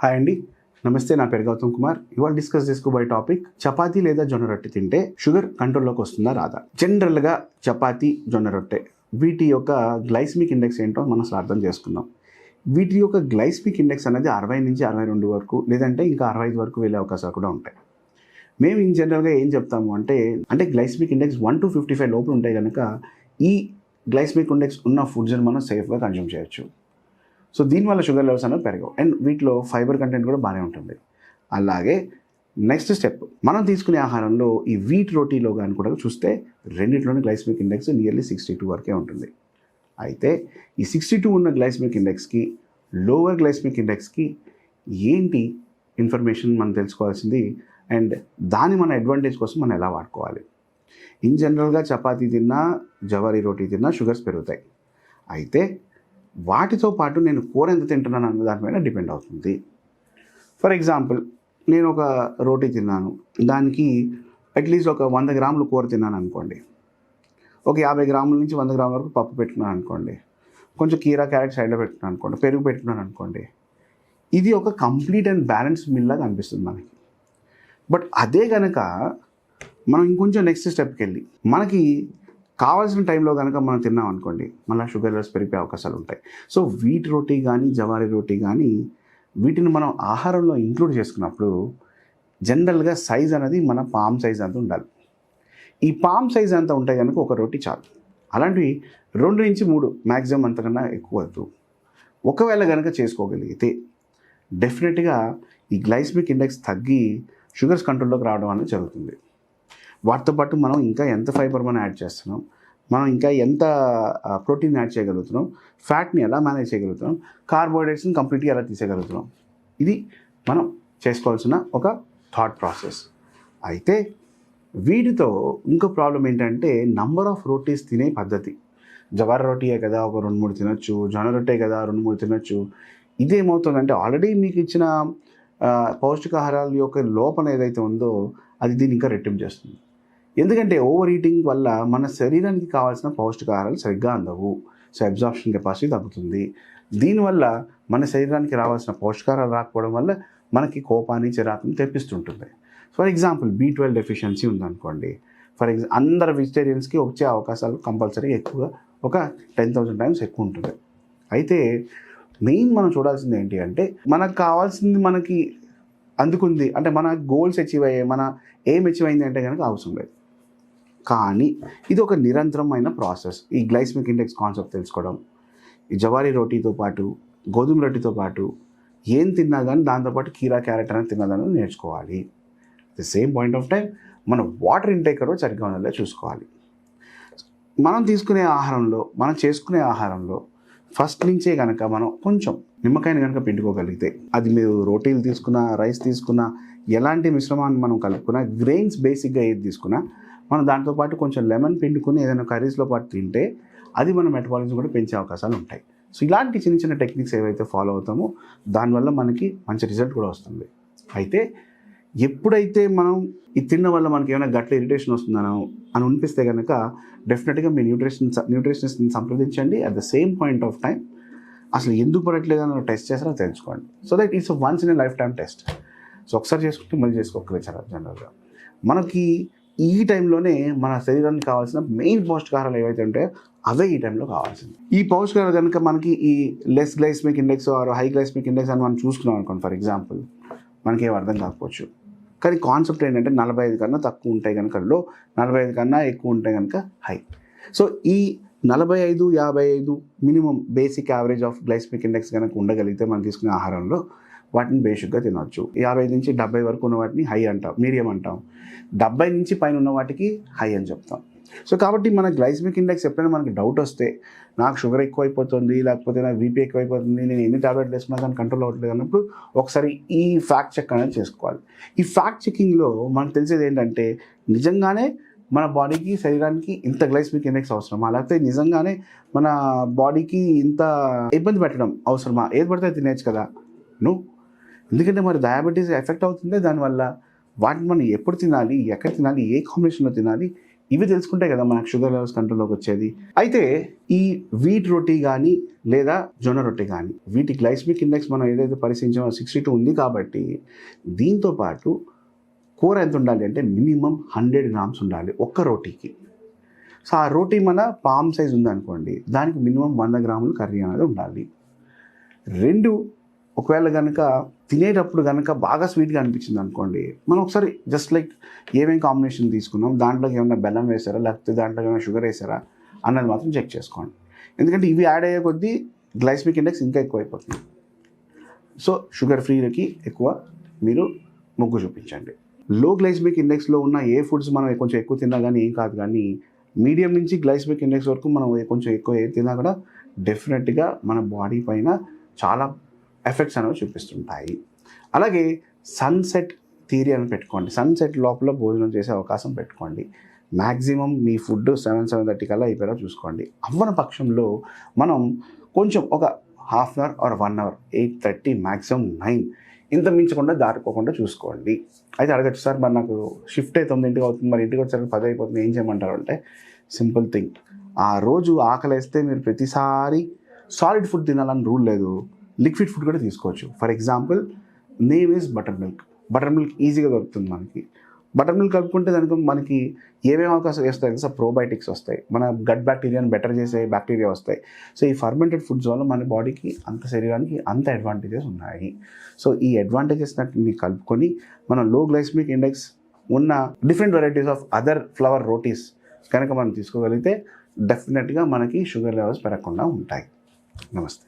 Hi అండి, నమస్తే. నా పేరు గౌతమ్ కుమార్. ఇవాళ డిస్కస్ చేసుకోబోయే టాపిక్ చపాతీ లేదా జొన్న రొట్టె తింటే షుగర్ కంట్రోల్లోకి వస్తుందా రాదా. జనరల్గా చపాతీ, జొన్న రొట్టె వీటి యొక్క గ్లైసమిక్ ఇండెక్స్ ఏంటో మనం అసలు అర్థం చేసుకుందాం. వీటి యొక్క గ్లైసమిక్ ఇండెక్స్ అనేది 60 నుంచి 62 వరకు, లేదంటే ఇంకా 65 వరకు వెళ్ళే అవకాశాలు కూడా ఉంటాయి. మేము ఇన్ జనరల్గా ఏం చెప్తాము అంటే గ్లైసమిక్ ఇండెక్స్ 1 to 55 లోపల ఉంటే కనుక ఈ గ్లైసమిక్ ఇండెక్స్ ఉన్న ఫుడ్స్ని మనం సేఫ్గా కన్జ్యూమ్ చేయొచ్చు. సో దీనివల్ల షుగర్ లెవెల్స్ అనేవి పెరగవు అండ్ వీటిలో ఫైబర్ కంటెంట్ కూడా బాగానే ఉంటుంది. అలాగే నెక్స్ట్ స్టెప్, మనం తీసుకునే ఆహారంలో ఈ వీట్ రోటీలో కానీ కూడా చూస్తే రెండిట్లోనే గ్లైసమిక్ ఇండెక్స్ నియర్లీ 62 వరకే ఉంటుంది. అయితే ఈ 62 ఉన్న గ్లైసమిక్ ఇండెక్స్కి, లోవర్ గ్లైసమిక్ ఇండెక్స్కి ఏంటి ఇన్ఫర్మేషన్ మనం తెలుసుకోవాల్సింది అండ్ దాన్ని మన అడ్వాంటేజ్ కోసం మనం ఎలా వాడుకోవాలి. ఇన్ జనరల్గా చపాతీ తిన్నా, జవారీ రోటీ తిన్నా షుగర్స్ పెరుగుతాయి. అయితే వాటితో పాటు నేను కూర ఎంత తింటున్నాను అన్న దానిపైన డిపెండ్ అవుతుంది. ఫర్ ఎగ్జాంపుల్, నేను ఒక రోటీ తిన్నాను, దానికి అట్లీస్ట్ ఒక 100 గ్రాములు కూర తిన్నాను అనుకోండి. ఒక 50 గ్రాముల నుంచి 100 గ్రాముల వరకు పప్పు పెట్టుకున్నాను అనుకోండి, కొంచెం కీరా క్యారెట్ సైడ్లో పెట్టుకున్నాను అనుకోండి, పెరుగు పెట్టుకున్నాను అనుకోండి. ఇది ఒక కంప్లీట్ అండ్ బ్యాలెన్స్డ్ మీల్ లాగా అనిపిస్తుంది మనకి. బట్ అదే కనుక మనం ఇంకొంచెం నెక్స్ట్ స్టెప్కి వెళ్ళి మనకి కావాల్సిన టైంలో కనుక మనం తిన్నాం అనుకోండి, మళ్ళీ షుగర్ లెవెల్స్ పెరిగే అవకాశాలు ఉంటాయి. సో వీట్ రోటీ కానీ, జవారీ రోటీ కానీ వీటిని మనం ఆహారంలో ఇంక్లూడ్ చేసుకున్నప్పుడు జనరల్గా సైజ్ అనేది మన పామ్ సైజ్ అంత ఉండాలి. ఈ పామ్ సైజ్ అంతా ఉంటే కనుక ఒక రోటీ చాలు. అలాంటివి 2 నుంచి 3 మ్యాక్సిమం అంతకన్నా ఎక్కువ వద్దు. ఒకవేళ కనుక చేసుకోగలిగితే డెఫినెట్గా ఈ గ్లైసమిక్ ఇండెక్స్ తగ్గి షుగర్స్ కంట్రోల్లోకి రావడం అనేది జరుగుతుంది. వాటితో పాటు మనం ఇంకా ఎంత ఫైబర్ మనం యాడ్ చేస్తున్నాం, మనం ఇంకా ఎంత ప్రోటీన్ యాడ్ చేయగలుగుతున్నాం, ఫ్యాట్ని ఎలా మేనేజ్ చేయగలుగుతున్నాం, కార్బోహైడ్రేట్స్ని కంప్లీట్గా ఎలా తీసేయగలుగుతున్నాం, ఇది మనం చేసుకోవాల్సిన ఒక థాట్ ప్రాసెస్. అయితే వీటితో ఇంకో ప్రాబ్లం ఏంటంటే నంబర్ ఆఫ్ రోటీస్ తినే పద్ధతి. జవారీ రోటీయే కదా ఒక 2-3 తినొచ్చు, జొన్న రొట్టె కదా 2-3 తినొచ్చు. ఇదేమవుతుందంటే ఆల్రెడీ మీకు ఇచ్చిన పౌష్టికాహారాల యొక్క లోపం ఏదైతే ఉందో అది దీన్ని ఇంకా రెట్టింపు చేస్తుంది. ఎందుకంటే ఓవర్ ఈటింగ్ వల్ల మన శరీరానికి కావాల్సిన పౌష్టికాహారాలు సరిగ్గా అందవు. సో అబ్జార్ప్షన్ కెపాసిటీ తగ్గుతుంది. దీనివల్ల మన శరీరానికి రావాల్సిన పౌష్టికాహారాలు రాకపోవడం వల్ల మనకి కోపాన్ని, చిరాకుని తెప్పిస్తుంటుంది. ఫర్ ఎగ్జాంపుల్ B12 డెఫిషియన్సీ ఉందనుకోండి. అందరు వెజిటేరియన్స్కి వచ్చే అవకాశాలు కంపల్సరీ ఎక్కువగా ఒక 10,000 టైమ్స్ ఎక్కువ ఉంటుంది. అయితే మెయిన్ మనం చూడాల్సింది ఏంటి అంటే మనకు కావాల్సింది మనకి అందుకుంది అంటే మన గోల్స్ అచీవ్ అయ్యాయి, మన ఏం అచీవ్ అయింది అంటే కనుక అవసరం లేదు. కానీ ఇది ఒక నిరంతరమైన ప్రాసెస్. ఈ గ్లైసమిక్ ఇండెక్స్ కాన్సెప్ట్ తెలుసుకోవడం, ఈ జవారీ రోటీతో పాటు, గోధుమ రొట్టెతో పాటు ఏం తిన్నా కానీ దాంతోపాటు కీరా క్యారెట్ అనేది తిన్నదని నేర్చుకోవాలి. The same point of time మన వాటర్ ఇంటేక్ కూడా సరిగ్గా ఉండేలా చూసుకోవాలి. మనం తీసుకునే ఆహారంలో, మనం చేసుకునే ఆహారంలో ఫస్ట్ నుంచే కనుక మనం కొంచెం నిమ్మకాయని కనుక పిండుకోగలిగితే, అది మీరు రోటీలు తీసుకున్నా, రైస్ తీసుకున్నా, ఎలాంటి మిశ్రమాన్ని మనం కలుపుకున్నా, గ్రెయిన్స్ బేసిక్గా ఏది తీసుకున్నా మనం దాంతోపాటు కొంచెం లెమన్ పిండుకుని ఏదైనా కర్రీస్లో పాటు తింటే అది మన మెటబాలిజం కూడా పెంచే అవకాశాలు ఉంటాయి. సో ఇలాంటి చిన్న చిన్న టెక్నిక్స్ ఏవైతే ఫాలో అవుతామో దానివల్ల మనకి మంచి రిజల్ట్ కూడా వస్తుంది. అయితే ఎప్పుడైతే మనం ఇది తిన్న వల్ల మనకి ఏమైనా గట్ల ఇరిటేషన్ వస్తుందనో అని అనిపిస్తే కనుక డెఫినెట్గా మీ న్యూట్రిషనిస్ట్ని సంప్రదించండి. At the same point of time అసలు ఎందుకు పడట్లేదని టెస్ట్ చేస్తారో తెలుసుకోండి. So that it's once in a life time test. So ఒకసారి చేసుకుంటే మళ్ళీ చేసుకోగలిగారు. జనరల్గా మనకి ఈ టైంలోనే మన శరీరానికి కావాల్సిన మెయిన్ పౌష్టికాహారాలు ఏవైతే ఉంటాయో అవే ఈ టైంలో కావాల్సింది. ఈ పౌష్టికాహారాలు కనుక మనకి ఈ less glycemic index or high glycemic index అని మనం చూసుకున్నాం అనుకోండి, ఫర్ ఎగ్జాంపుల్ మనకి ఏం అర్థం కాకపోవచ్చు. కానీ కాన్సెప్ట్ ఏంటంటే 45 కన్నా తక్కువ ఉంటాయి కనుక లో, 45 కన్నా ఎక్కువ ఉంటాయి కనుక హై. సో ఈ 45, 55 minimum basic average of glycaemic index కనుక ఉండగలిగితే మనం తీసుకునే ఆహారంలో వాటిని బేసిక్గా తినవచ్చు. 50 నుంచి 70 వరకు ఉన్న వాటిని హై అంటాం, మీడియం అంటాం. 70 నుంచి పైన ఉన్న వాటికి హై అని చెప్తాం. సో కాబట్టి మన గ్లైసమిక్ ఇండెక్స్ ఎప్పుడైనా మనకి డౌట్ వస్తే, నాకు షుగర్ ఎక్కువైపోతుంది, లేకపోతే నాకు బీపీ ఎక్కువైపోతుంది, నేను ఎన్ని టాబ్లెట్లు వేసుకున్నా కానీ కంట్రోల్ అవ్వట్లేదు అన్నప్పుడు ఒకసారి ఈ ఫ్యాక్ట్ చెక్ అనేది చేసుకోవాలి. ఈ ఫ్యాక్ట్ చెకింగ్లో మనకు తెలిసేది ఏంటంటే నిజంగానే మన బాడీకి, శరీరానికి ఇంత గ్లైసమిక్ ఇండెక్స్ అవసరమా, లేకపోతే నిజంగానే మన బాడీకి ఇంత ఇబ్బంది పెట్టడం అవసరమా, ఏది పడితే తినేచ్చు కదా. ఎందుకంటే మరి డయాబెటీస్ ఎఫెక్ట్ అవుతుంది దానివల్ల. వాటిని మనం ఎప్పుడు తినాలి, ఎక్కడ తినాలి, ఏ కాంబినేషన్లో తినాలి, ఇవి తెలుసుకుంటే కదా మనకు షుగర్ లెవెల్స్ కంట్రోల్లోకి వచ్చేది. అయితే ఈ వీట్ రొట్టి కానీ లేదా జొన్న రొట్టె కానీ వీటి గ్లైసమిక్ ఇండెక్స్ మనం ఏదైతే పరిశీలించామో 62 ఉంది కాబట్టి దీంతో పాటు కూర ఎంత ఉండాలి అంటే మినిమం 100 గ్రామ్స్ ఉండాలి ఒక్క రోటీకి. సో ఆ రోటీ మన పామ్ సైజ్ ఉందనుకోండి, దానికి మినిమం 100 గ్రాములు కర్రీ అనేది ఉండాలి. రెండు, ఒకవేళ కనుక తినేటప్పుడు కనుక బాగా స్వీట్గా అనిపించింది అనుకోండి, మనం ఒకసారి జస్ట్ లైక్ ఏమేమి కాంబినేషన్ తీసుకున్నాం, దాంట్లోకి ఏమైనా బెల్లం వేసారా లేకపోతే దాంట్లోకి ఏమైనా షుగర్ వేసారా అన్నది మాత్రం చెక్ చేసుకోండి. ఎందుకంటే ఇవి యాడ్ అయ్యే కొద్దీ గ్లైసమిక్ ఇండెక్స్ ఇంకా ఎక్కువ అయిపోతుంది. సో షుగర్ ఫ్రీకి ఎక్కువ మీరు మొగ్గు చూపించండి. లో గ్లైసమిక్ ఇండెక్స్లో ఉన్న ఏ ఫుడ్స్ మనం కొంచెం ఎక్కువ తిన్నా కానీ ఏం కాదు, కానీ మీడియం నుంచి గ్లైసమిక్ ఇండెక్స్ వరకు మనం కొంచెం ఎక్కువ ఏది తిన్నా కూడా డెఫినెట్గా మన బాడీ పైన చాలా ఎఫెక్ట్స్ అనేవి చూపిస్తుంటాయి. అలాగే సన్సెట్ థియరీ అని పెట్టుకోండి. సన్సెట్ లోపల భోజనం చేసే అవకాశం పెట్టుకోండి. మ్యాక్సిమం మీ ఫుడ్ 7-7:30 కల్లా అయిపోయేలా చూసుకోండి. అవ్వని పక్షంలో మనం కొంచెం ఒక half an hour or 1 hour 8:30 maximum 9 ఇంత మించకుండా దాటుకోకుండా చూసుకోండి. అయితే అడగచ్చు, సార్ మరి నాకు షిఫ్ట్ అయితే 9 అవుతుంది, మరి ఇంటికి వచ్చేసరికి 10 అయిపోతుంది, ఏం చేయమంటారు అంటే సింపుల్ థింగ్. ఆ రోజు ఆకలేస్తే మీరు ప్రతిసారి సాలిడ్ ఫుడ్ తినాలని రూల్ లేదు, లిక్విడ్ ఫుడ్ కూడా తీసుకోవచ్చు. For example name is butter milk. Butter milk ఈజీగా దొరుకుతుంది మనకి. బటర్ మిల్క్ కలుపుకుంటే దానికి మనకి ఏమేమి అవకాశాలు వస్తాయి తెలుసా? ప్రోబయోటిక్స్ వస్తాయి, మన గట్ బ్యాక్టీరియాని బెటర్ చేసే బ్యాక్టీరియా వస్తాయి. సో ఈ ఫర్మెంటెడ్ ఫుడ్స్ వల్ల మన బాడీకి శరీరానికి అంత అడ్వాంటేజెస్ ఉన్నాయి. సో ఈ అడ్వాంటేజెస్ని కలుపుకొని మనం లో గ్లైసమిక్ ఇండెక్స్ ఉన్న different varieties of other flower rotis కనుక మనం తీసుకోగలిగితే డెఫినెట్గా మనకి షుగర్ లెవెల్స్ పెరగకుండా ఉంటాయి. నమస్తే.